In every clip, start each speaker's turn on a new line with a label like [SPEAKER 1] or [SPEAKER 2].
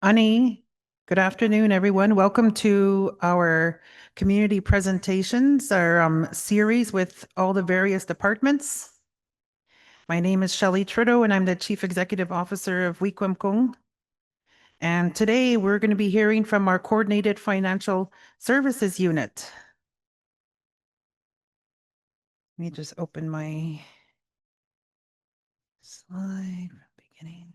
[SPEAKER 1] Ani, good afternoon, everyone. Welcome to our community presentations, our series with all the various departments. My name is Shelley Trudeau, and I'm the Chief Executive Officer of Wikwemkong. And today we're going to be hearing from our Coordinated Financial Services Unit. Let me just open my slide from the beginning.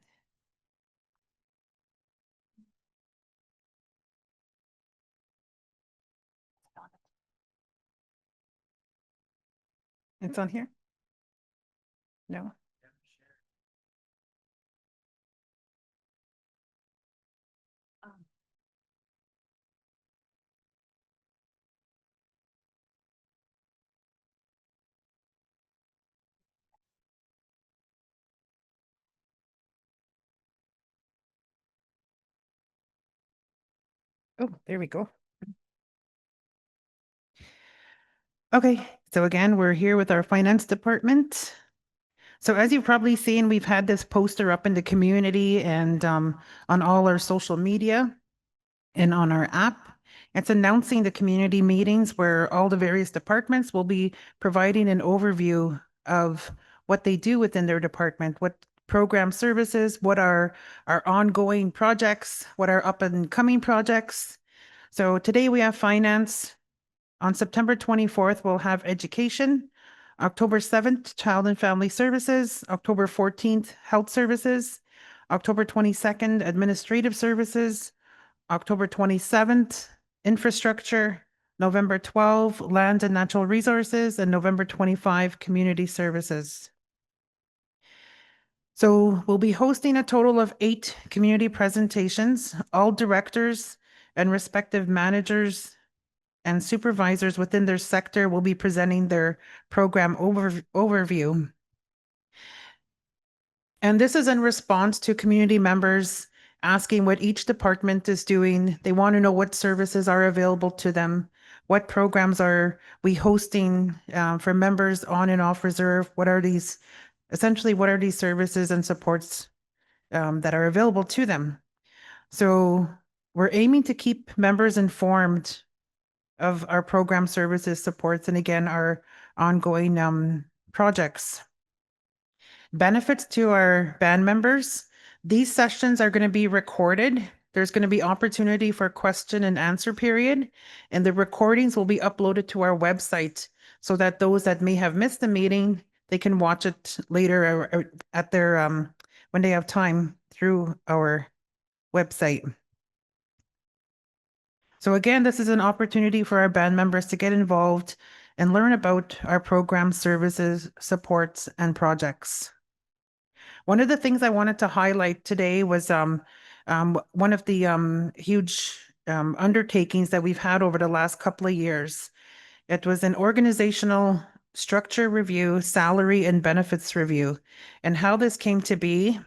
[SPEAKER 1] It's on here? No. Oh, there we go. Okay, so again, we're here with our finance department. So as you've probably seen, we've had this poster up in the community and on all our social media and on our app. It's announcing the community meetings where all the various departments will be providing an overview of what they do within their department, what program services, what are our ongoing projects, what are up and coming projects. So today we have finance. On September 24th, we'll have education. October 7th, Child and Family Services. October 14th, Health Services. October 22nd, Administrative Services. October 27th, Infrastructure. November 12, Land and Natural Resources. And November 25, Community Services. So we'll be hosting a total of 8 community presentations. All directors and respective managers and supervisors within their sector will be presenting their program overview. And this is in response to community members asking what each department is doing. They want to know what services are available to them, what programs are we hosting for members on and off reserve, what are these services and supports that are available to them. So we're aiming to keep members informed of our program services supports and again our ongoing projects. Benefits to our band members. These sessions are going to be recorded. There's going to be opportunity for question and answer period, and the recordings will be uploaded to our website so that those that may have missed the meeting, they can watch it later or at their when they have time through our website. So again, this is an opportunity for our band members to get involved and learn about our program services, supports, and projects. One of the things I wanted to highlight today was one of the huge undertakings that we've had over the last couple of years. It was an organizational structure review, salary and benefits review. And how this came to be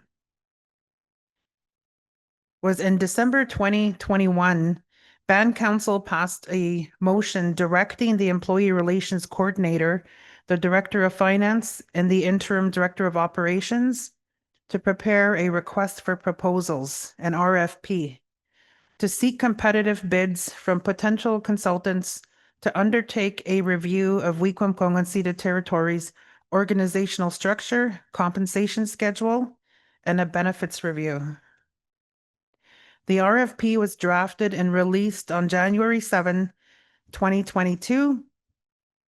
[SPEAKER 1] was in December 2021, Band Council passed a motion directing the Employee Relations Coordinator, the Director of Finance, and the Interim Director of Operations to prepare a request for proposals, an RFP, to seek competitive bids from potential consultants to undertake a review of Wikwemkong unceded territories' organizational structure, compensation schedule, and a benefits review. The RFP was drafted and released on January 7, 2022.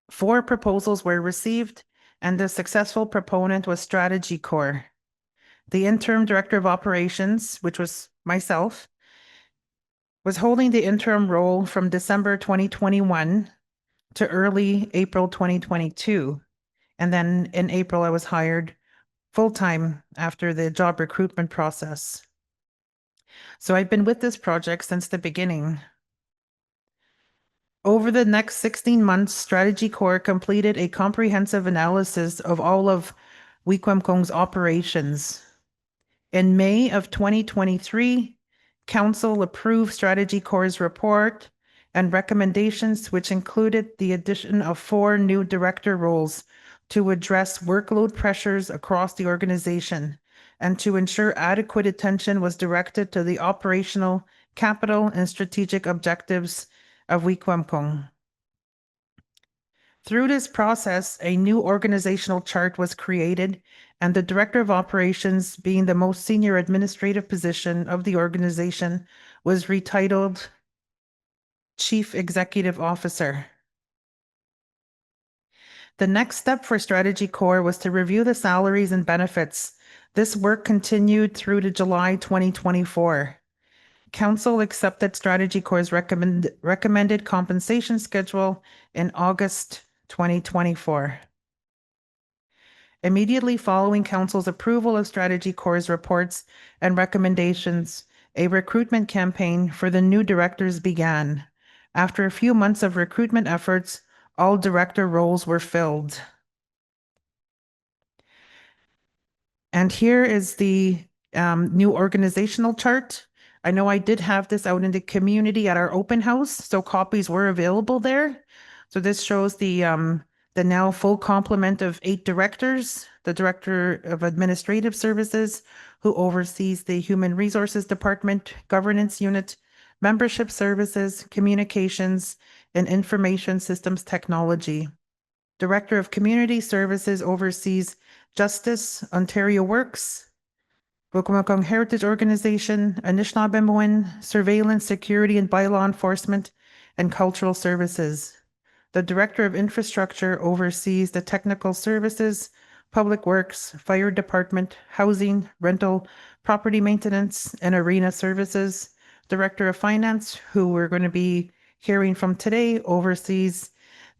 [SPEAKER 1] 4 proposals were received, and the successful proponent was Strategy Corps. The interim director of operations, which was myself, was holding the interim role from December 2021 to early April 2022. And then in April, I was hired full-time after the job recruitment process. So I've been with this project since the beginning. Over the next 16 months, Strategy Corps completed a comprehensive analysis of all of Wikwemkong's operations. In May of 2023, Council approved Strategy Corps' report and recommendations, which included the addition of 4 new director roles to address workload pressures across the organization and to ensure adequate attention was directed to the operational, capital, and strategic objectives of Wikwemkong. Through this process, a new organizational chart was created, and the Director of Operations, being the most senior administrative position of the organization, was retitled Chief Executive Officer. The next step for Strategy Corps was to review the salaries and benefits. This work continued through to July 2024. Council accepted Strategy Corps' recommended compensation schedule in August 2024. Immediately following Council's approval of Strategy Corps' reports and recommendations, a recruitment campaign for the new directors began. After a few months of recruitment efforts, all director roles were filled. And here is the new organizational chart. I know I did have this out in the community at our open house, so copies were available there. So this shows the now full complement of 8 directors, the Director of Administrative Services, who oversees the Human Resources Department, Governance Unit, Membership Services, Communications, and Information Systems Technology. Director of Community Services oversees Justice, Ontario Works, Wikwemkong Heritage Organization, Anishinaabemowin, Surveillance, Security, and Bylaw Enforcement, and Cultural Services. The Director of Infrastructure oversees the Technical Services, Public Works, Fire Department, Housing, Rental, Property Maintenance, and Arena Services. Director of Finance, who we're going to be hearing from today, oversees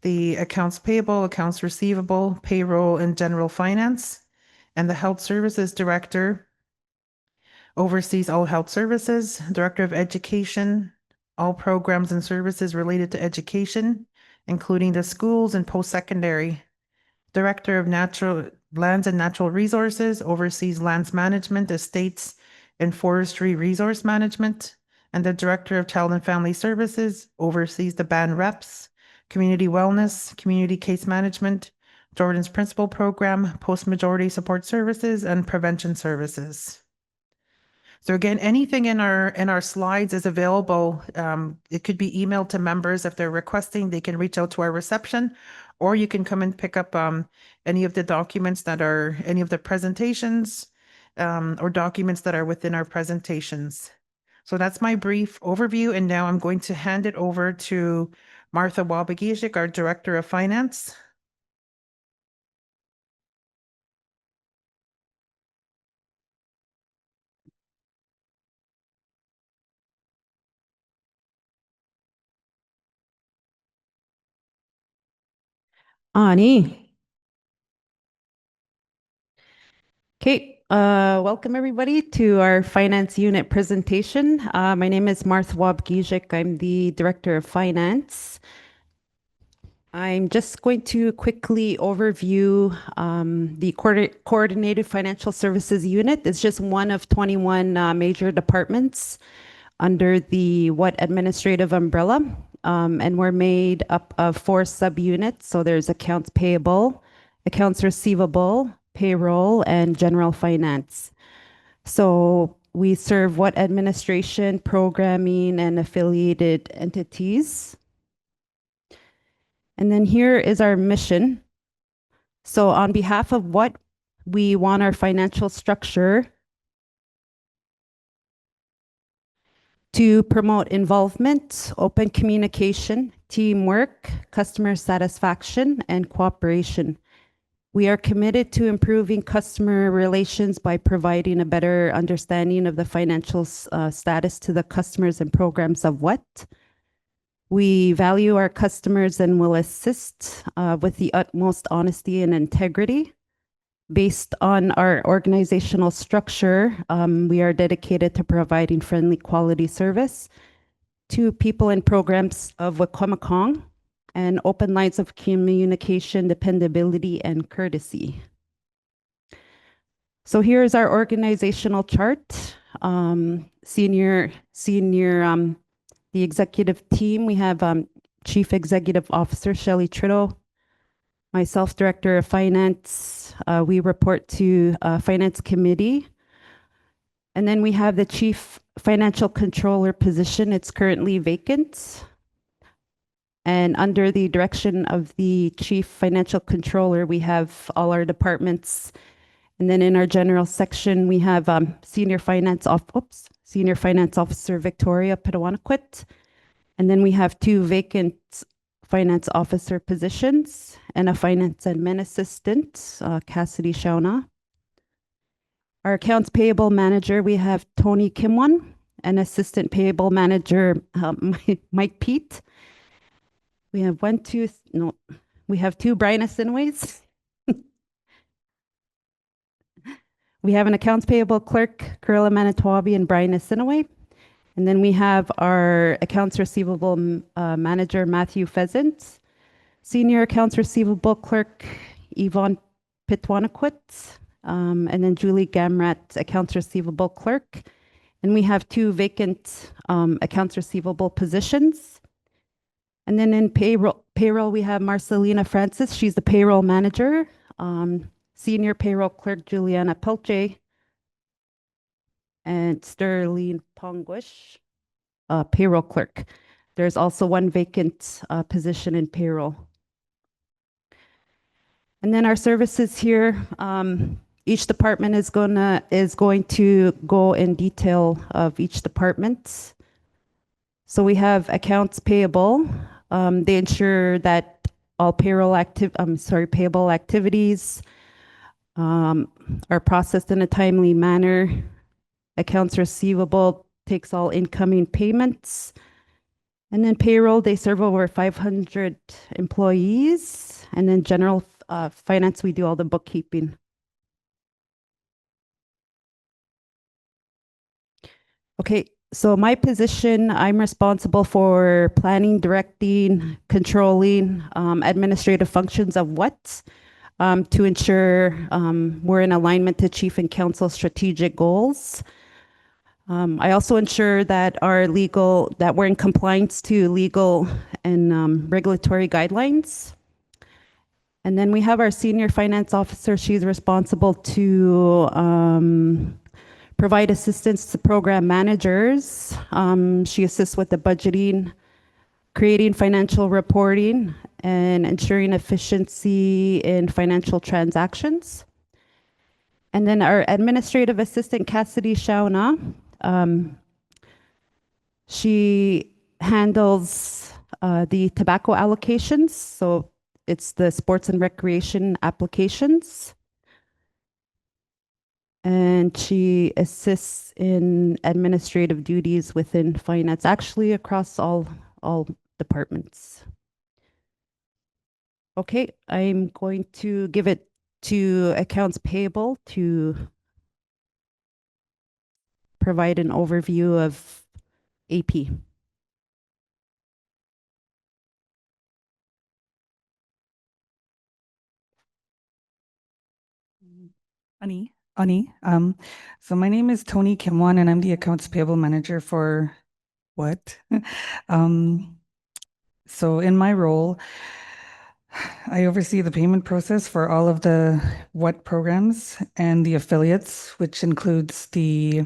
[SPEAKER 1] the Accounts Payable, Accounts Receivable, Payroll, and General Finance. And the Health Services Director oversees all health services. Director of Education, all programs and services related to education, including the schools and post-secondary. Director of Lands and Natural Resources oversees lands management, estates, and forestry resource management. And the Director of Child and Family Services oversees the band reps, community wellness, community case management, Jordan's Principal Program, post-majority support services, and prevention services. So again, anything in our slides is available. It could be emailed to members if they're requesting. They can reach out to our reception, or you can come and pick up any of the documents that are any of the presentations or documents that are within our presentations. So that's my brief overview, and now I'm going to hand it over to Martha Wabagijik, our Director of Finance.
[SPEAKER 2] Ani. Okay, welcome everybody to our finance unit presentation. My name is Martha Wabagijik. I'm the Director of Finance. I'm just going to quickly overview the Coordinated Financial Services Unit. It's just one of 21 major departments under the WUT administrative umbrella. And we're made up of 4 subunits. So there's accounts payable, accounts receivable, payroll, and general finance. So we serve WUT administration, programming, and affiliated entities. And then here is our mission. So on behalf of WUT, we want our financial structure to promote involvement, open communication, teamwork, customer satisfaction, and cooperation. We are committed to improving customer relations by providing a better understanding of the financial status to the customers and programs of WUT. We value our customers and will assist with the utmost honesty and integrity. Based on our organizational structure, we are dedicated to providing friendly quality service to people and programs of Wikwemkong and open lines of communication, dependability, and courtesy. So here's our organizational chart. The executive team, we have Chief Executive Officer Shelley Trudeau, myself, Director of Finance. We report to Finance Committee. And then we have the Chief Financial Controller position. It's currently vacant. And under the direction of the Chief Financial Controller, we have all our departments. And then in our general section, we have Senior Finance Officer Victoria Pitawanakwit. And then we have 2 vacant finance officer positions and a finance admin assistant, Cassidy Shauna. Our accounts payable manager, we have Tony Kimwan, and assistant payable manager, Mike Pete. We have we have 2 Brian Asinoways. We have an accounts payable clerk, Kurila Manitowabi and Brian Asinaway. And then we have our accounts receivable manager, Matthew Pheasant, senior accounts receivable clerk, Yvonne Pitwanakwit, and then Julie Gamrat, accounts receivable clerk. And we have 2 vacant accounts receivable positions. And then in payroll, we have Marcelina Francis. She's the payroll manager. Senior payroll clerk, Juliana Pelche. And Sterling Tongwish, payroll clerk. There's also 1 vacant position in payroll. And then our services here, each department is going to go in detail of each department. So we have accounts payable. They ensure that all payable activities are processed in a timely manner. Accounts receivable takes all incoming payments. And then payroll, they serve over 500 employees. And then general finance, we do all the bookkeeping. Okay, so my position, I'm responsible for planning, directing, controlling, administrative functions of what to ensure we're in alignment to Chief and Council strategic goals. I also ensure that that we're in compliance to legal and regulatory guidelines. And then we have our senior finance officer. She's responsible to provide assistance to program managers. She assists with the budgeting, creating financial reporting, and ensuring efficiency in financial transactions. And then our administrative assistant, Cassidy Shauna, she handles the tobacco allocations. So it's the sports and recreation applications. And she assists in administrative duties within finance, actually across all departments. Okay, I'm going to give it to accounts payable to provide an overview of AP.
[SPEAKER 3] Ani. So my name is Tony Kimwan and I'm the accounts payable manager for what? So in my role, I oversee the payment process for all of the what programs and the affiliates, which includes the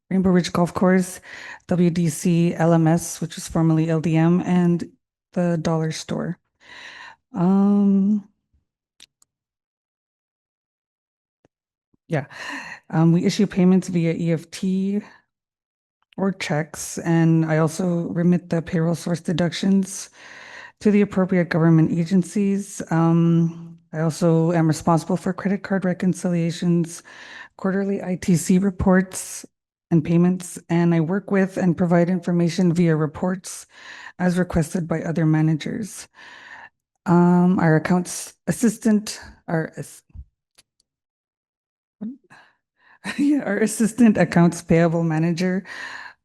[SPEAKER 3] Rainbow Ridge Golf Course, WDC, LMS, which was formerly LDM, and the Dollar Store. We issue payments via EFT or checks, and I also remit the payroll source deductions to the appropriate government agencies. I also am responsible for credit card reconciliations, quarterly ITC reports and payments, and I work with and provide information via reports as requested by other managers. Our accounts assistant, our assistant accounts payable manager,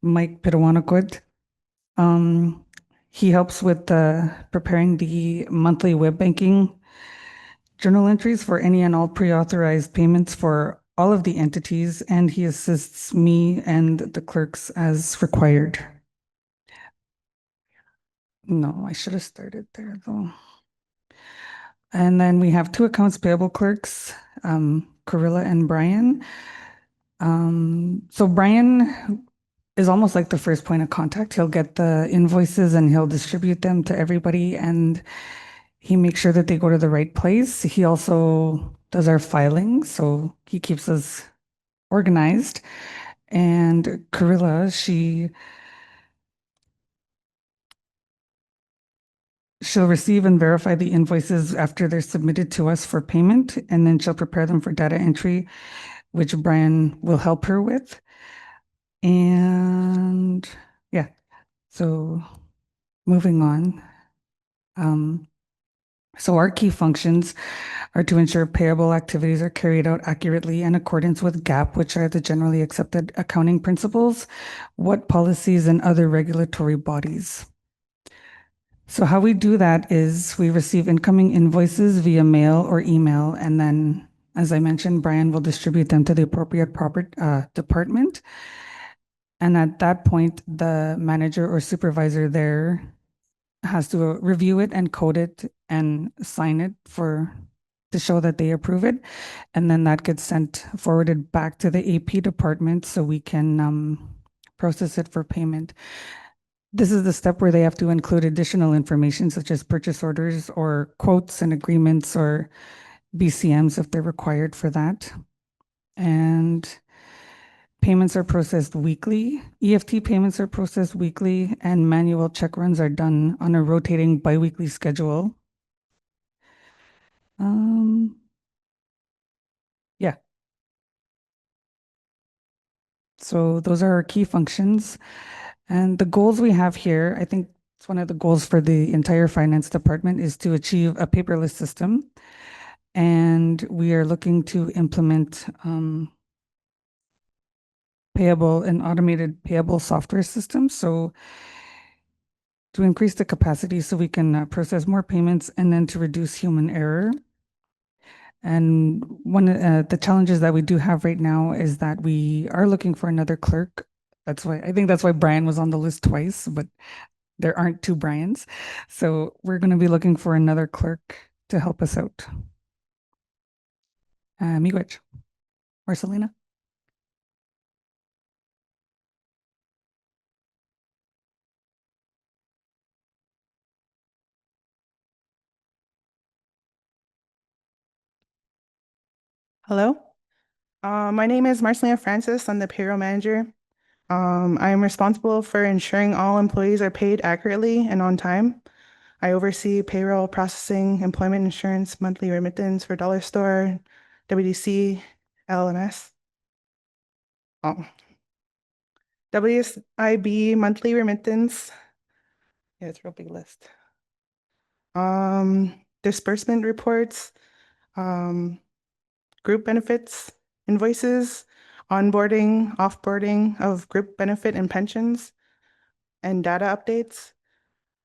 [SPEAKER 3] Mike Pitawanakwit. He helps with preparing the monthly web banking journal entries for any and all pre-authorized payments for all of the entities, and he assists me and the clerks as required. No, I should have started there though. And then we have 2 accounts payable clerks, Kurila and Brian. So Brian is almost like the first point of contact. He'll get the invoices and he'll distribute them to everybody, and he makes sure that they go to the right place. He also does our filing, so he keeps us organized. And Carilla, she'll receive and verify the invoices after they're submitted to us for payment, and then she'll prepare them for data entry, which Brian will help her with. And yeah, so moving on. So our key functions are to ensure payable activities are carried out accurately in accordance with GAAP, which are the generally accepted accounting principles, what policies and other regulatory bodies. So how we do that is we receive incoming invoices via mail or email, and then, as I mentioned, Brian will distribute them to the appropriate department. And at that point, the manager or supervisor there has to review it and code it and sign it to show that they approve it. And then that gets forwarded back to the AP department so we can process it for payment. This is the step where they have to include additional information such as purchase orders or quotes and agreements or BCMs if they're required for that. And payments are processed weekly. EFT payments are processed weekly, and manual check runs are done on a rotating biweekly schedule. Yeah. So those are our key functions. And the goals we have here, I think it's one of the goals for the entire finance department, is to achieve a paperless system. And we are looking to implement payable and automated payable software systems. So to increase the capacity so we can process more payments, and then to reduce human error. And one of the challenges that we do have right now is that we are looking for another clerk. I think that's why Brian was on the list twice, but there aren't two Brians. So we're going to be looking for another clerk to help us out. Miigwech or Selena?
[SPEAKER 4] Hello. My name is Marcelina Francis. I'm the payroll manager. I am responsible for ensuring all employees are paid accurately and on time. I oversee payroll processing, employment insurance, monthly remittance for Dollar Store, WDC, LMS. WSIB monthly remittance. Yeah, it's a real big list. Disbursement reports, group benefits, invoices, onboarding, offboarding of group benefit and pensions, and data updates.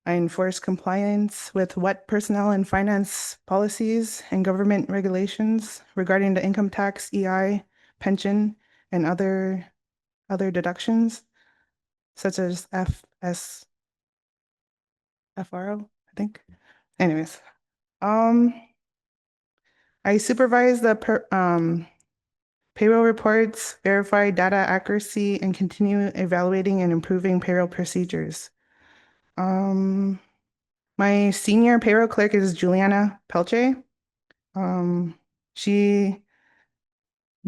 [SPEAKER 4] I enforce compliance with WET personnel and finance policies and government regulations regarding the income tax, EI, pension, and other deductions, such as FRO, I think. Anyways, I supervise the payroll reports, verify data accuracy, and continue evaluating and improving payroll procedures. My senior payroll clerk is Juliana Pelche. She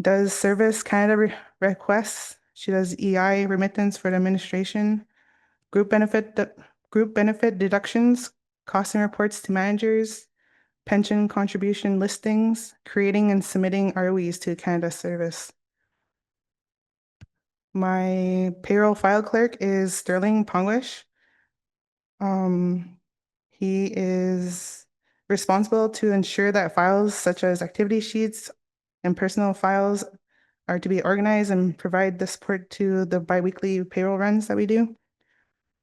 [SPEAKER 4] does Service Canada requests. She does EI remittance for the administration, group benefit deductions, costing reports to managers, pension contribution listings, creating and submitting ROEs to Canada Service. My payroll file clerk is Sterling Pongwish. He is responsible to ensure that files such as activity sheets and personal files are to be organized and provide the support to the biweekly payroll runs that we do.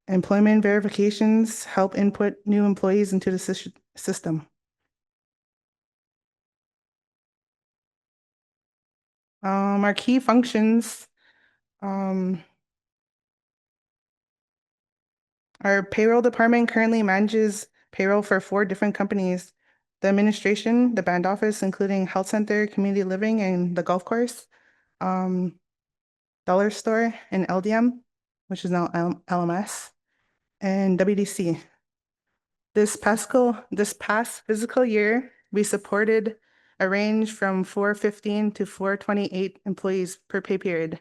[SPEAKER 4] Employment verifications help input new employees into the system. Our key functions, our payroll department currently manages payroll for 4 different companies: the administration, the band office, including health center, community living, and the golf course. Dollar Store, and LDM, which is now LMS, and WDC. This past physical year, we supported a range from 415 to 428 employees per pay period.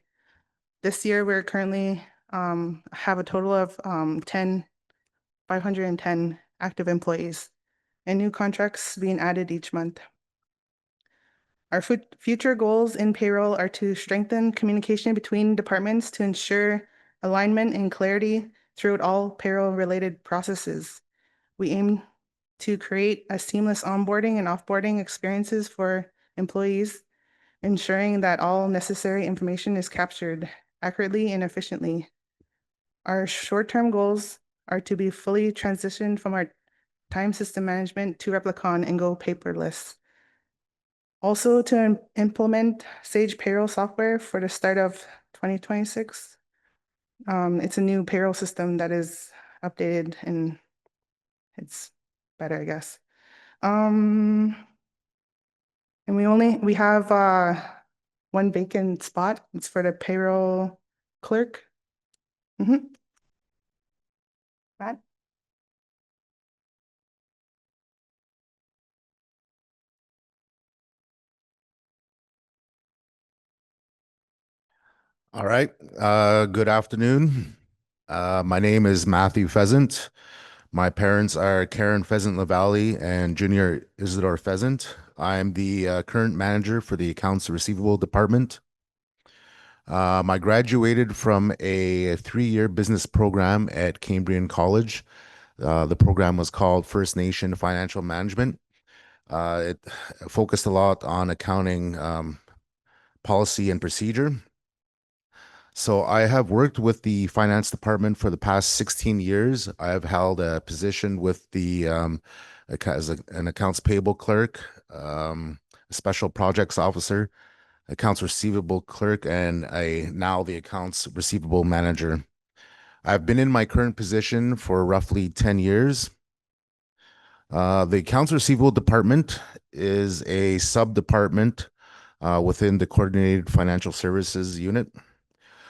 [SPEAKER 4] This year, we're currently have a total of 510 active employees and new contracts being added each month. Our future goals in payroll are to strengthen communication between departments to ensure alignment and clarity throughout all payroll-related processes. We aim to create a seamless onboarding and offboarding experiences for employees, ensuring that all necessary information is captured accurately and efficiently. Our short-term goals are to be fully transitioned from our time system management to Replicon and go paperless. Also to implement Sage payroll software for the start of 2026. It's a new payroll system that is updated and it's better, I guess. And we have one vacant spot. It's for the payroll clerk. Matt?
[SPEAKER 5] All right. Good afternoon. My name is Matthew Pheasant. My parents are Karen Pheasant LaValle and Junior Isidore Pheasant. I'm the current manager for the accounts receivable department. I graduated from a 3-year business program at Cambrian College. The program was called First Nation Financial Management. It focused a lot on accounting policy and procedure. So I have worked with the finance department for the past 16 years. I have held a position with the as an accounts payable clerk, a special projects officer, accounts receivable clerk, and now the accounts receivable manager. I've been in my current position for roughly 10 years. The accounts receivable department is a sub-department within the coordinated financial services unit,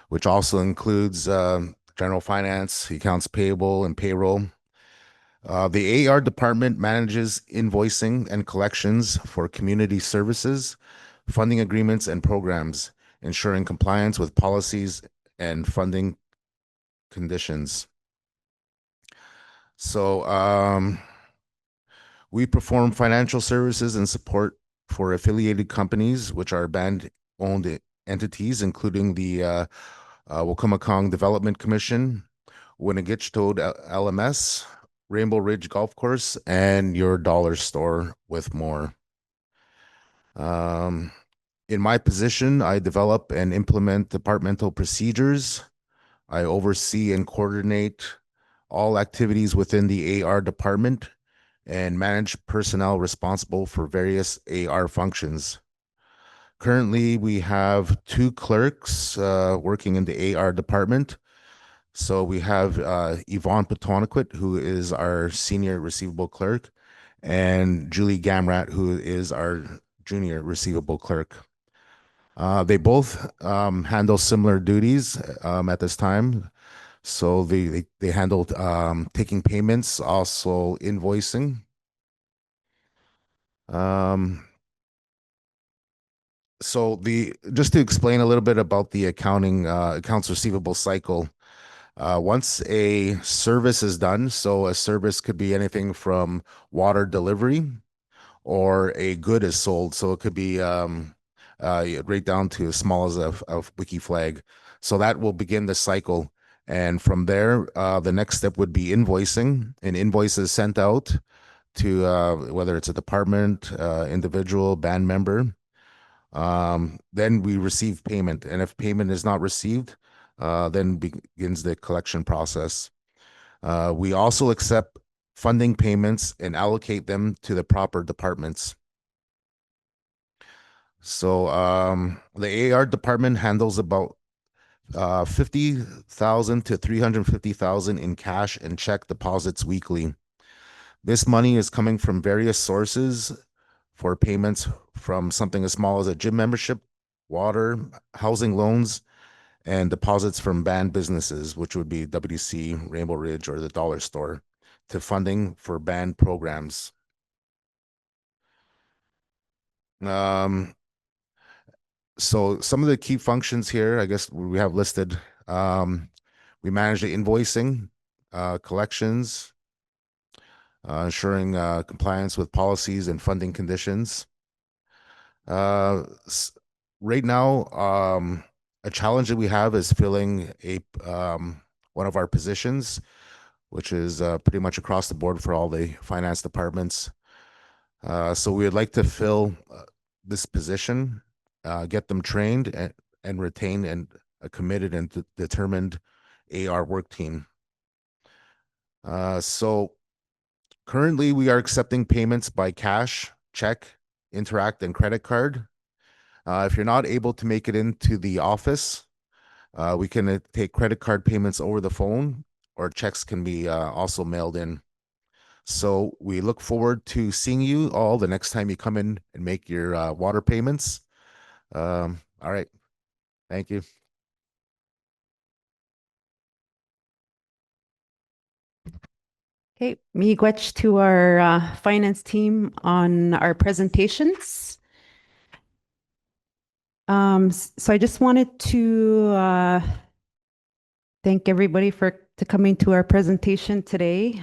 [SPEAKER 5] which also includes general finance, accounts payable, and payroll. The AR department manages invoicing and collections for community services, funding agreements, and programs, ensuring compliance with policies and funding conditions. So we perform financial services and support for affiliated companies, which are band-owned entities, including the Wacomiacong Development Commission, Winnegitchtode LMS, Rainbow Ridge Golf Course, and your dollar store, with more. In my position, I develop and implement departmental procedures. I oversee and coordinate all activities within the AR department and manage personnel responsible for various AR functions. Currently, we have 2 clerks working in the AR department. So we have Yvonne Petoniquit, who is our senior receivable clerk, and Julie Gamrat, who is our junior receivable clerk. They both handle similar duties at this time. So they handle taking payments, also invoicing. So just to explain a little bit about the accounts receivable cycle. Once a service is done, so a service could be anything from water delivery, or a good is sold, so it could be right down to as small as a Wikiflag. So that will begin the cycle, and from there, the next step would be invoicing. An invoice is sent out to whether it's a department, individual, band member. Then we receive payment, and if payment is not received, then begins the collection process. We also accept funding payments and allocate them to the proper departments. So the AR department handles about 50,000 to 350,000 in cash and check deposits weekly. This money is coming from various sources for payments, from something as small as a gym membership, water, housing loans, and deposits from banned businesses, which would be WDC, Rainbow Ridge, or the Dollar Store, to funding for banned programs. So some of the key functions here, I guess we have listed. We manage the invoicing, collections, ensuring compliance with policies and funding conditions. Right now, a challenge that we have is filling one of our positions, which is pretty much across the board for all the finance departments. So we would like to fill this position, get them trained and retained and a committed and determined AR work team. So currently we are accepting payments by cash, check, Interact, and credit card. If you're not able to make it into the office, we can take credit card payments over the phone, or checks can be also mailed in. So we look forward to seeing you all the next time you come in and make your water payments. All right. Thank you.
[SPEAKER 2] Okay, miigwech to our finance team on our presentations. So I just wanted to thank everybody for coming to our presentation today.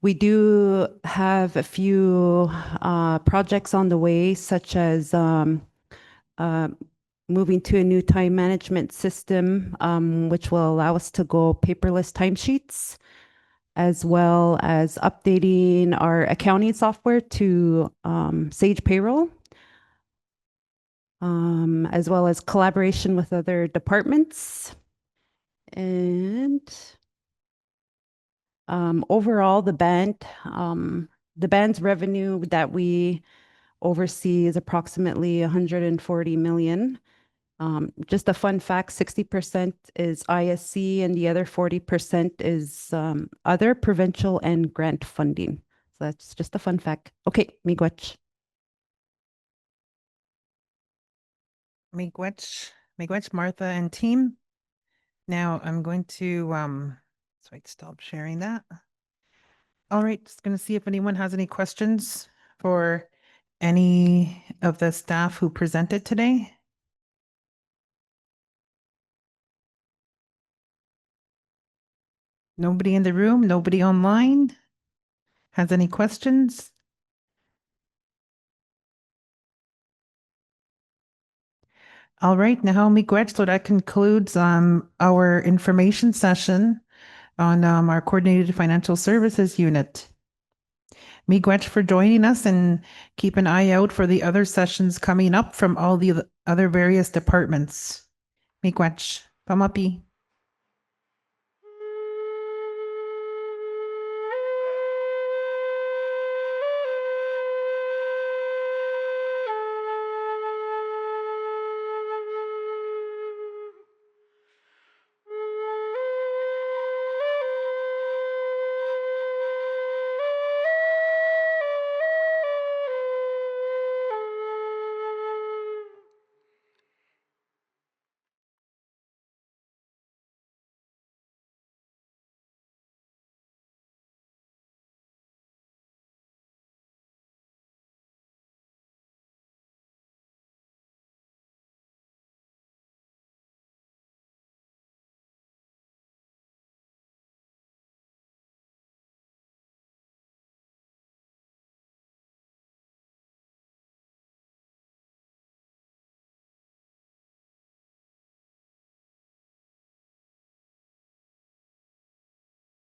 [SPEAKER 2] We do have a few projects on the way, such as moving to a new time management system, which will allow us to go paperless timesheets, as well as updating our accounting software to Sage Payroll, as well as collaboration with other departments. And overall, the band's revenue that we oversee is approximately 140 million. Just a fun fact, 60% is ISC and the other 40% is other provincial and grant funding. So that's just a fun fact. Okay, miigwech.
[SPEAKER 1] Miigwech, Martha and team. Now I'm going to so I stop sharing that. All right, just going to see if anyone has any questions for any of the staff who presented today. Nobody in the room, nobody online has any questions? All right, now miigwech, so that concludes our information session on our Coordinated Financial Services Unit. Miigwech for joining us, and keep an eye out for the other sessions coming up from all the other various departments. Miigwech, pamapi.